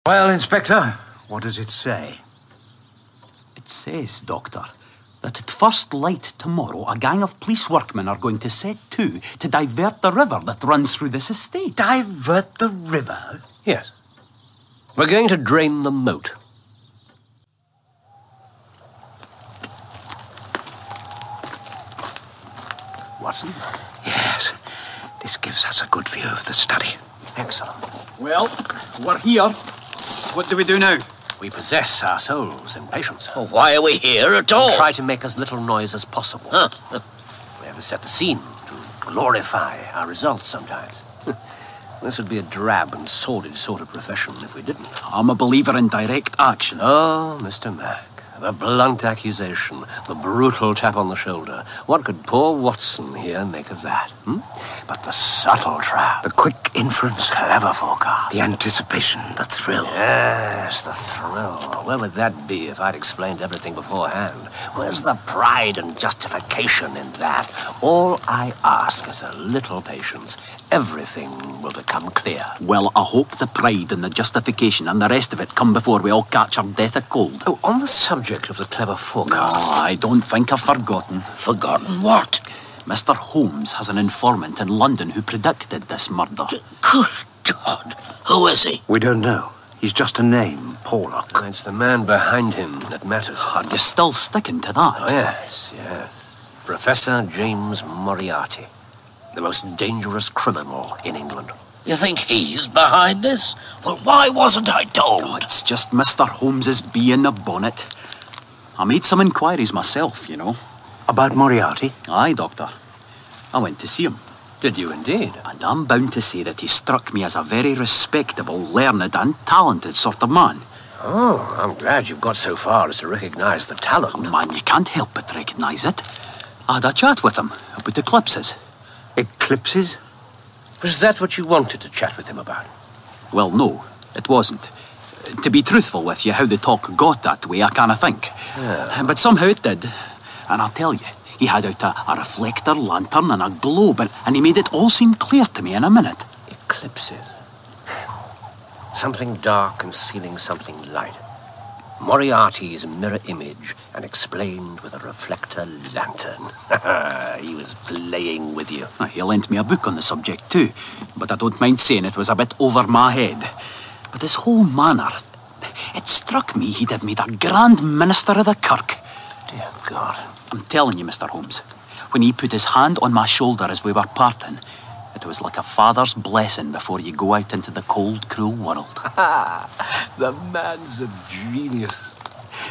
Well, Inspector, what does it say? It says, Doctor, that at first light tomorrow, a gang of police workmen are going to set to divert the river that runs through this estate. Divert the river? Yes. We're going to drain the moat. Watson? Yes. This gives us a good view of the study. Excellent. Well, we're here. What do we do now? We possess our souls in patience. Well, why are we here at all? Try to make as little noise as possible. We have to set the scene, to glorify our results sometimes. This would be a drab and sordid sort of profession if we didn't. I'm a believer in direct action. Oh, Mr. Mac, the blunt accusation, the brutal tap on the shoulder. What could poor Watson here make of that? But the subtle trap, The quick inference, clever forecast. the anticipation, the thrill. Yes, the thrill. Where would that be if I'd explained everything beforehand? Where's the pride and justification in that? All I ask is a little patience. Everything will become clear. Well, I hope the pride and the justification and the rest of it come before we all catch our death of cold. Oh, on the subject of the clever forecast. Oh, I don't think I've forgotten. Forgotten what? Mr. Holmes has an informant in London who predicted this murder. Good God. Who is he? We don't know. He's just a name, Porlock. It's the man behind him that matters. Are you still sticking to that? Oh, yes. Professor James Moriarty. The most dangerous criminal in England. You think he's behind this? Well, why wasn't I told? Oh, it's just Mr. Holmes's bee in the bonnet. I made some inquiries myself, you know. About Moriarty? Aye, Doctor. I went to see him. Did you indeed? And I'm bound to say that he struck me as a very respectable, learned and talented sort of man. Oh, I'm glad you've got so far as to recognise the talent. Oh, man, you can't help but recognise it. I had a chat with him about eclipses. Eclipses? Was that what you wanted to chat with him about? Well, no, it wasn't. To be truthful with you, how the talk got that way, I can't think. Yeah. But somehow it did. And I'll tell you, he had out a reflector, lantern and a globe, and he made it all seem clear to me in a minute. Eclipses. Something dark concealing something light. Moriarty's mirror image, and explained with a reflector lantern. He was playing with you. He lent me a book on the subject too, but I don't mind saying it was a bit over my head. But his whole manner, it struck me he'd have made a grand minister of the kirk. Dear God. I'm telling you, Mr. Holmes, when he put his hand on my shoulder as we were parting, it was like a father's blessing before you go out into the cold, cruel world. The man's a genius.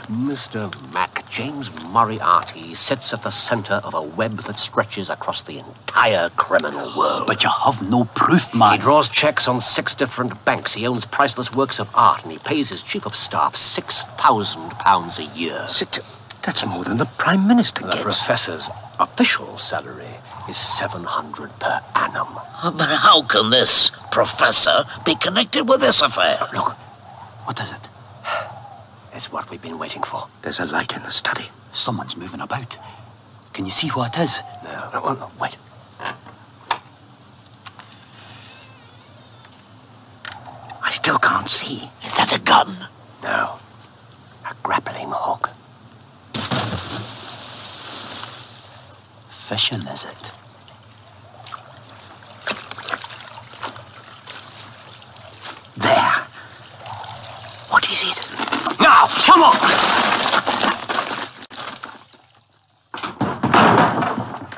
Mr. Mac, James Moriarty sits at the centre of a web that stretches across the entire criminal world. But you have no proof, man. He draws checks on 6 different banks. He owns priceless works of art, and he pays his chief of staff £6,000 a year. That's more than the Prime Minister The gets. professor's official salary is $700 per annum. But how can this professor be connected with this affair? Look, What is it? it's what we've been waiting for. There's a light in the study. Someone's moving about. Can you see what it is? No, wait. I still can't see. Is that a gun? No, a grappling hook. Fishing, is it? There. What is it? Now, come on!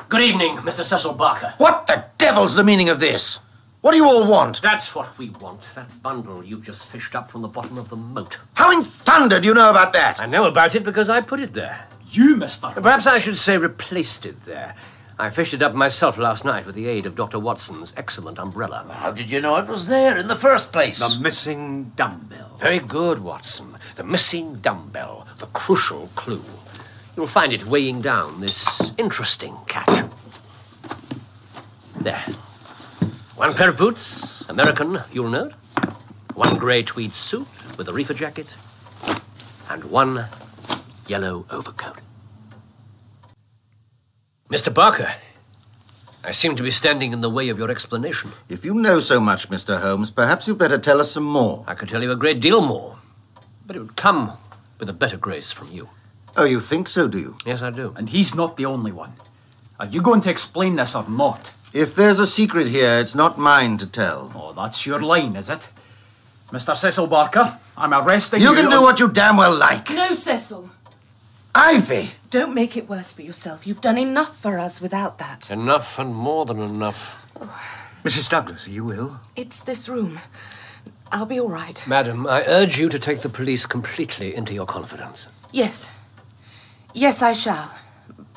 Good evening, Mr. Cecil Barker. What the devil's the meaning of this? What do you all want? That's what we want, that bundle you've just fished up from the bottom of the moat. How in thunder do you know about that? I know about it because I put it there. You, Mr. Perhaps I should say replaced it there. I fished it up myself last night with the aid of Dr. Watson's excellent umbrella. How did you know it was there in the first place? The missing dumbbell. Very good, Watson. The missing dumbbell, the crucial clue. You'll find it weighing down this interesting catch. There. 1 pair of boots, American, you'll note. 1 grey tweed suit with a reefer jacket. And 1 yellow overcoat. Mr. Barker, I seem to be standing in the way of your explanation. If you know so much, Mr. Holmes, perhaps you'd better tell us some more. I could tell you a great deal more, but it would come with a better grace from you. Oh, you think so, do you? Yes, I do. And he's not the only one. Are you going to explain this or not? If there's a secret here, it's not mine to tell. Oh, that's your line, is it? Mr. Cecil Barker, I'm arresting you. You can do what you damn well like. No, Cecil. Ivy! Don't make it worse for yourself. You've done enough for us without that. Enough and more than enough. Mrs. Douglas, are you ill? It's this room. I'll be all right. Madam, I urge you to take the police completely into your confidence. Yes. Yes, I shall.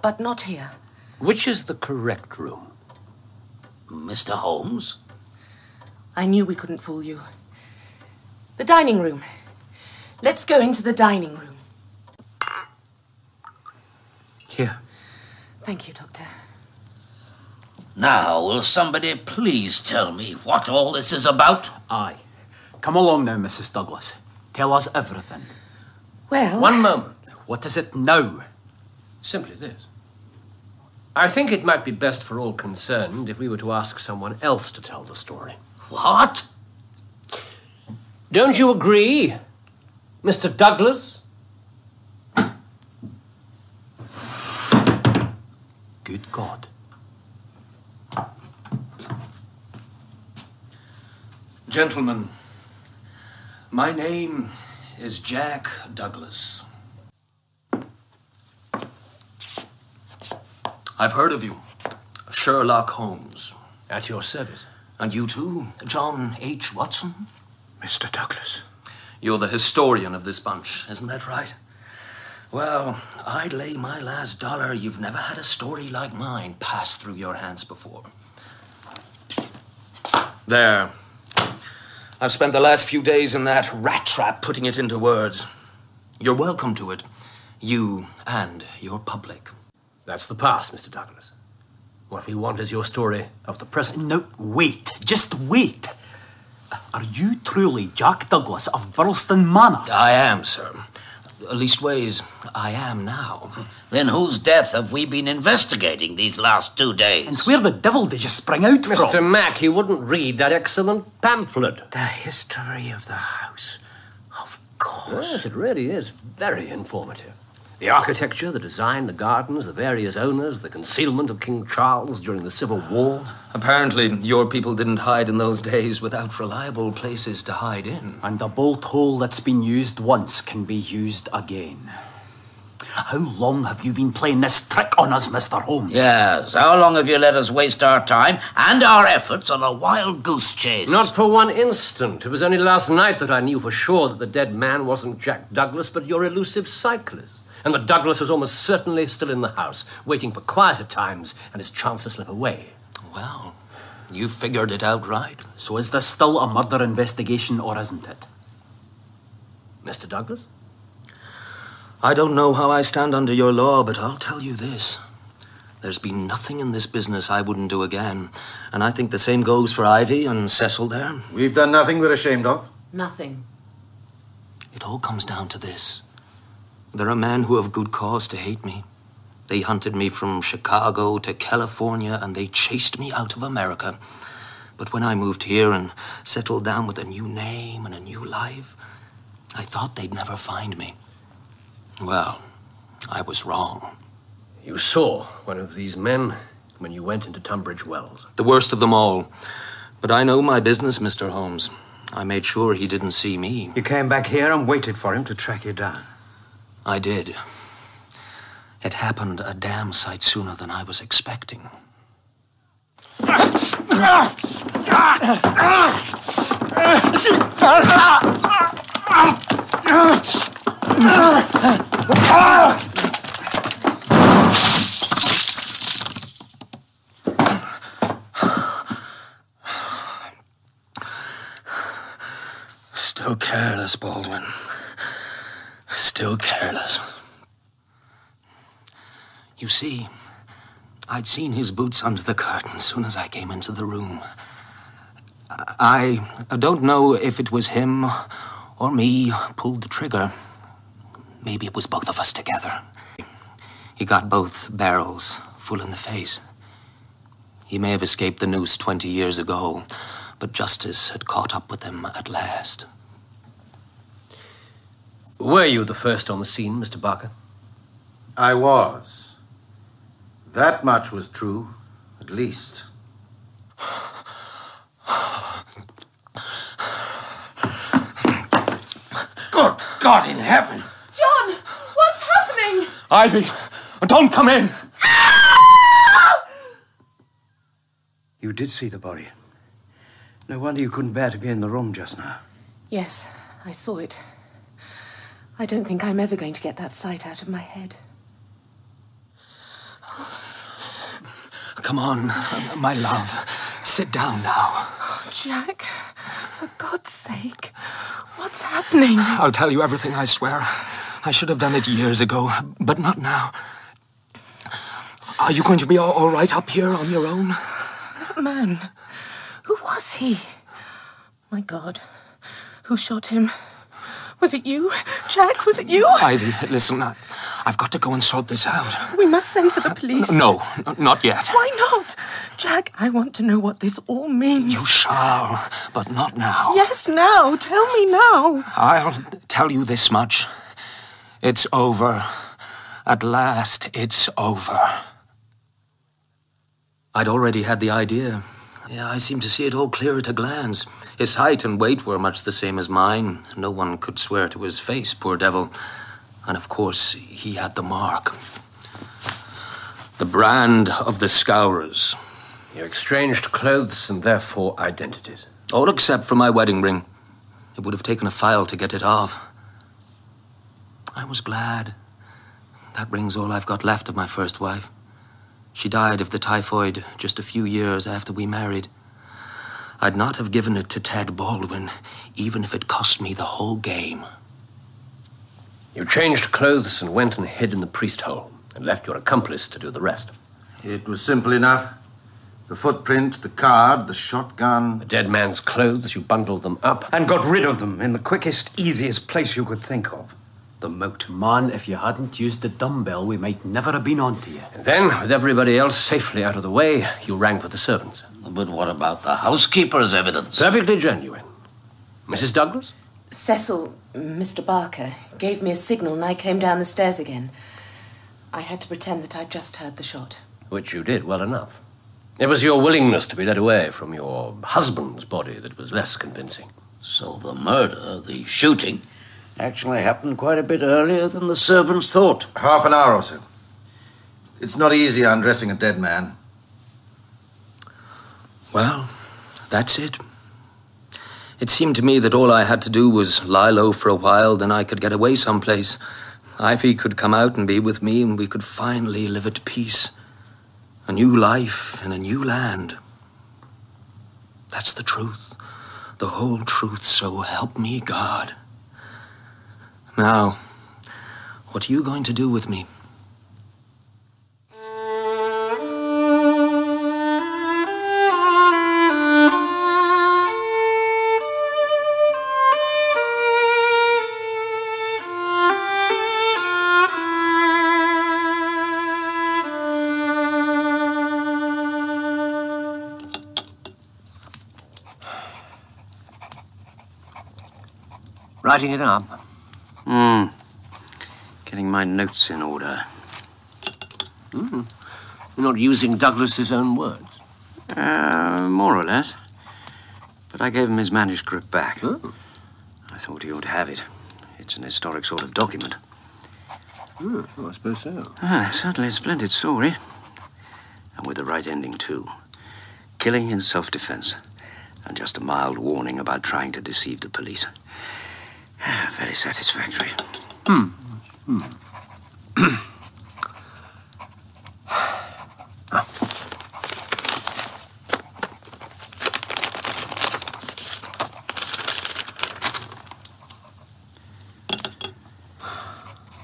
But not here. Which is the correct room? Mr. Holmes? I knew we couldn't fool you. The dining room. Let's go into the dining room. Here. Thank you, Doctor. Now, will somebody please tell me what all this is about? Aye. Come along now, Mrs. Douglas. Tell us everything. Well... One moment. What is it now? Simply this. I think it might be best for all concerned if we were to ask someone else to tell the story. What? Don't you agree, Mr. Douglas? Good God. Gentlemen, my name is Jack Douglas. I've heard of you, Sherlock Holmes. At your service. And you too, John H. Watson? Mr. Douglas. You're the historian of this bunch, isn't that right? Well, I'd lay my last dollar you've never had a story like mine pass through your hands before. There. I've spent the last few days in that rat trap putting it into words. You're welcome to it, you and your public. That's the past, Mr. Douglas. What we want is your story of the present. No, wait. Just wait. Are you truly Jack Douglas of Burleston Manor? I am, sir. Leastways, I am now. Then whose death have we been investigating these last 2 days? And where the devil did you spring out Mr. from? Mack, you wouldn't read that excellent pamphlet. The history of the house. Of course. Yes, it really is very informative. The architecture, the design, the gardens, the various owners, the concealment of King Charles during the Civil War. Apparently, your people didn't hide in those days without reliable places to hide in. And a bolt hole that's been used once can be used again. How long have you been playing this trick on us, Mr. Holmes? Yes, how long have you let us waste our time and our efforts on a wild goose chase? Not for one instant. It was only last night that I knew for sure that the dead man wasn't Jack Douglas, but your elusive cyclist. And that Douglas was almost certainly still in the house, waiting for quieter times and his chance to slip away. Well, you figured it out right. So is this still a murder investigation, or isn't it? Mr. Douglas? I don't know how I stand under your law, but I'll tell you this. There's been nothing in this business I wouldn't do again. And I think the same goes for Ivy and Cecil there. We've done nothing we're ashamed of. Nothing. It all comes down to this. There are men who have good cause to hate me. They hunted me from Chicago to California, and they chased me out of America. But when I moved here and settled down with a new name and a new life, I thought they'd never find me. Well, I was wrong. You saw one of these men when you went into Tunbridge Wells. The worst of them all. But I know my business, Mr. Holmes. I made sure he didn't see me. You came back here and waited for him to track you down. I did. It happened a damn sight sooner than I was expecting. Still careless, Baldwin. Still careless. You see, I'd seen his boots under the curtain as soon as I came into the room. I don't know if it was him or me pulled the trigger. Maybe it was both of us together. He got both barrels full in the face. He may have escaped the noose 20 years ago, but justice had caught up with him at last. Were you the first on the scene, Mr. Barker? I was. That much was true, at least. Good God in heaven! John, what's happening? Ivy, don't come in! You did see the body. No wonder you couldn't bear to be in the room just now. Yes, I saw it. I don't think I'm ever going to get that sight out of my head. Come on, my love. Sit down now. Jack, for God's sake, what's happening? I'll tell you everything, I swear. I should have done it years ago, but not now. Are you going to be all right up here on your own? That man, who was he? My God, who shot him? Was it you? Jack, was it you? Ivy, listen, I've got to go and sort this out. We must send for the police. No, not yet. Why not? Jack, I want to know what this all means. You shall, but not now. Yes, now. Tell me now. I'll tell you this much. It's over. At last, it's over. I'd already had the idea. Yeah, I seemed to see it all clear at a glance. His height and weight were much the same as mine. No one could swear to his face, poor devil. And of course, he had the mark. The brand of the Scourers. You exchanged clothes and therefore identities. All except for my wedding ring. It would have taken a file to get it off. I was glad. That ring's all I've got left of my first wife. She died of the typhoid just a few years after we married. I'd not have given it to Ted Baldwin, even if it cost me the whole game. You changed clothes and went and hid in the priest hole, and left your accomplice to do the rest. It was simple enough. The footprint, the card, the shotgun. The dead man's clothes, you bundled them up. And got rid of them in the quickest, easiest place you could think of. The moat. Man, if you hadn't used the dumbbell, we might never have been on to you. And then, with everybody else safely out of the way, you rang for the servants. But what about the housekeeper's evidence? Perfectly genuine. Mrs. Douglas? Cecil, Mr. Barker, gave me a signal and I came down the stairs again. I had to pretend that I'd just heard the shot. Which you did well enough. It was your willingness to be led away from your husband's body that was less convincing. So the murder, the shooting, actually happened quite a bit earlier than the servants thought. Half an hour or so. It's not easy undressing a dead man. Well, that's it. It seemed to me that all I had to do was lie low for a while, then I could get away someplace. Ivy could come out and be with me, and we could finally live at peace. A new life in a new land. That's the truth. The whole truth, so help me God. Now, what are you going to do with me? Writing it up? Getting my notes in order. You're not using Douglas's own words? More or less. But I gave him his manuscript back. Oh. I thought he ought to have it. It's an historic sort of document. Oh, I suppose so. Certainly a splendid story. And with the right ending, too. Killing in self-defense. And just a mild warning about trying to deceive the police. Very satisfactory.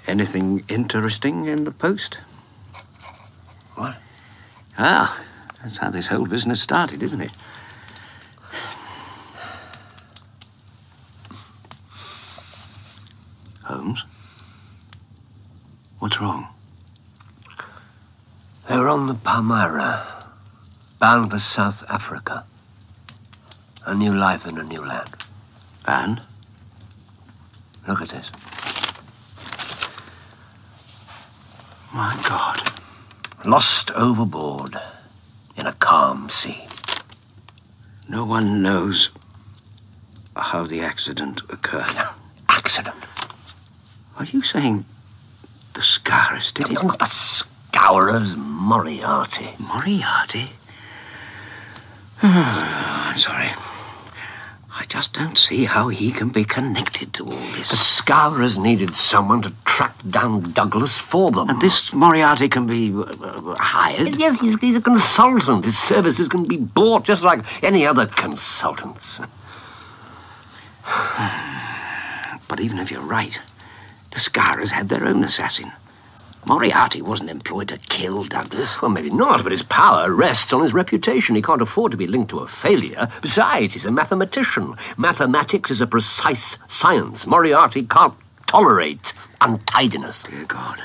Anything interesting in the post? What? That's how this whole business started, isn't it? Holmes? What's wrong? They were on the Palmyra, Bound for South Africa. A new life in a new land. And? Look at this. My God. Lost overboard in a calm sea. No one knows how the accident occurred. Accident? Are you saying the Scourers did it? Not the Scourers, Moriarty. Moriarty? I'm sorry. I just don't see how he can be connected to all this. The Scourers needed someone to track down Douglas for them. And this Moriarty can be hired? Yes, he's a consultant. His services can be bought just like any other consultants. But even if you're right, the Scourers had their own assassin. Moriarty wasn't employed to kill Douglas. Well, maybe not, but his power rests on his reputation. He can't afford to be linked to a failure. Besides, he's a mathematician. Mathematics is a precise science. Moriarty can't tolerate untidiness. Dear God.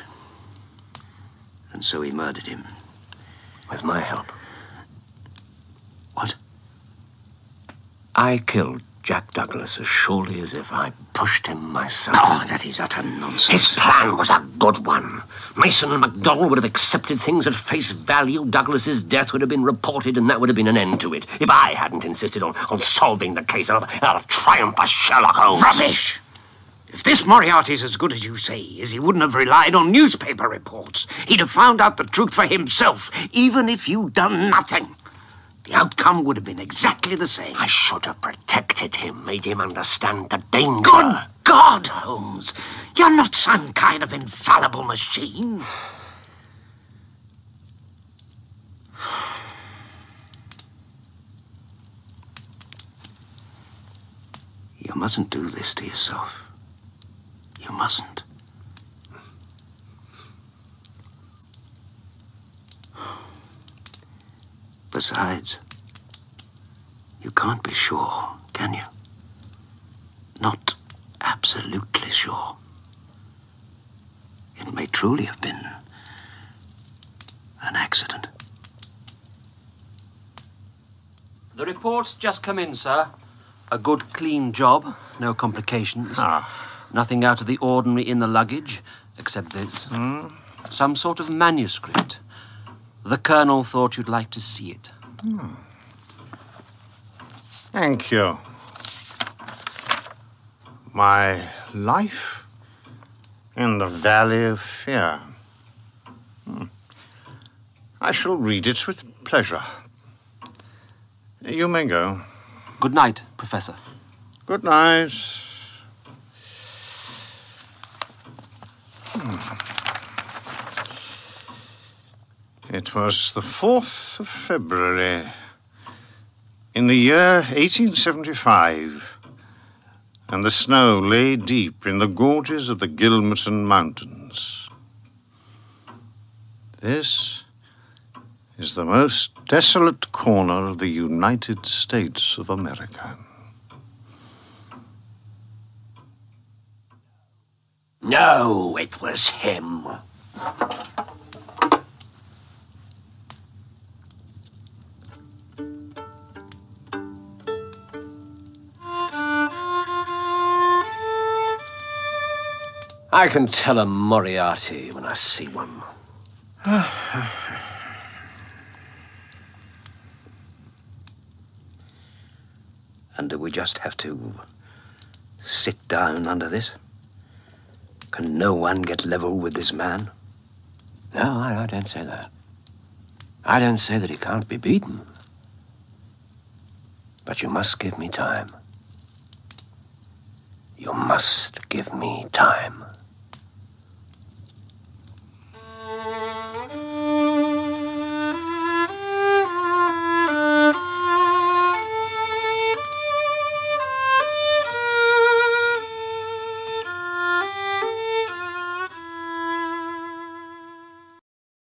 And so he murdered him. With my help. What? I killed Jack Douglas as surely as if I pushed him myself. Oh, that is utter nonsense. His plan was a good one. Mason and MacDonald would have accepted things at face value. Douglas's death would have been reported, and that would have been an end to it. If I hadn't insisted on solving the case out of triumph for Sherlock Holmes. Rubbish! If this Moriarty's as good as you say is, he wouldn't have relied on newspaper reports. He'd have found out the truth for himself, even if you'd done nothing. The outcome would have been exactly the same. I should have protected him, made him understand the danger. Good God, Holmes! You're not some kind of infallible machine. You mustn't do this to yourself. You mustn't. Besides, you can't be sure, can you? Not absolutely sure. It may truly have been an accident. The report's just come in, sir. A good, clean job. No complications. Nothing out of the ordinary in the luggage, except this. Some sort of manuscript. The Colonel thought you'd like to see it. Thank you. My life in the Valley of Fear. I shall read it with pleasure. You may go. Good night, Professor. Good night. It was the 4th of February in the year 1875, and the snow lay deep in the gorges of the Gilmerton Mountains. This is the most desolate corner of the United States of America. No, it was him. I can tell a Moriarty when I see one. And do we just have to sit down under this? Can no one get level with this man? No, I don't say that. I don't say that he can't be beaten. But you must give me time. You must give me time.